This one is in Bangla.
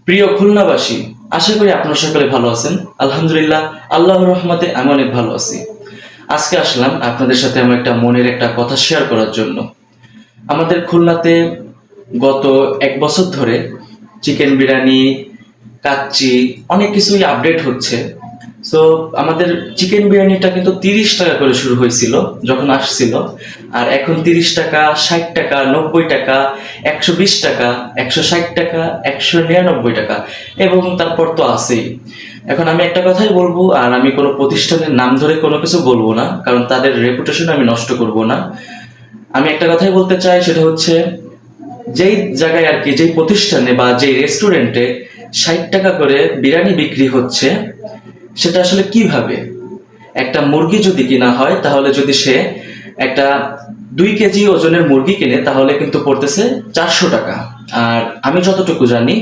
প্রিয় খুলনাবাসী, আশা করি আপনারা সকলে ভালো আছেন। আলহামদুলিল্লাহ, আল্লাহর রহমতে আমি অনেক ভালো আছি। আজকে আসলাম আপনাদের সাথে আমার একটা মনের একটা কথা শেয়ার করার জন্য। আমাদের খুলনাতে গত 1 বছর ধরে চিকেন বিরিয়ানি, কাচ্চি অনেক কিছুই আপডেট হচ্ছে। সো আমাদের চিকেন বিরিয়ানিটা কিন্তু 30 টাকা করে শুরু হয়েছিল যখন আসছিল, আর এখন 30 টাকা, 60 টাকা, 90 টাকা, 120 টাকা, 160 টাকা, 199 টাকা, এবং তারপর তো আছেই। এখন আমি একটা কথাই বলবো, আর আমি কোনো প্রতিষ্ঠানের নাম ধরে কোনো কিছু বলবো না, কারণ তাদের রেপুটেশন আমি নষ্ট করব না। আমি একটা কথাই বলতে চাই, সেটা হচ্ছে যেই জায়গায় আর কি, যেই প্রতিষ্ঠানে বা যেই রেস্টুরেন্টে 60 টাকা করে বিরিয়ানি বিক্রি হচ্ছে, সেটা আসলে কিভাবে? একটা মুরগি যদি কিনা হয়, তাহলে যদি সে একটা 2 কেজি ওজনের মুরগি কিনে, তাহলে কিন্তু পড়তেছে 400 টাকা। আর আমি যতটুকু জানি,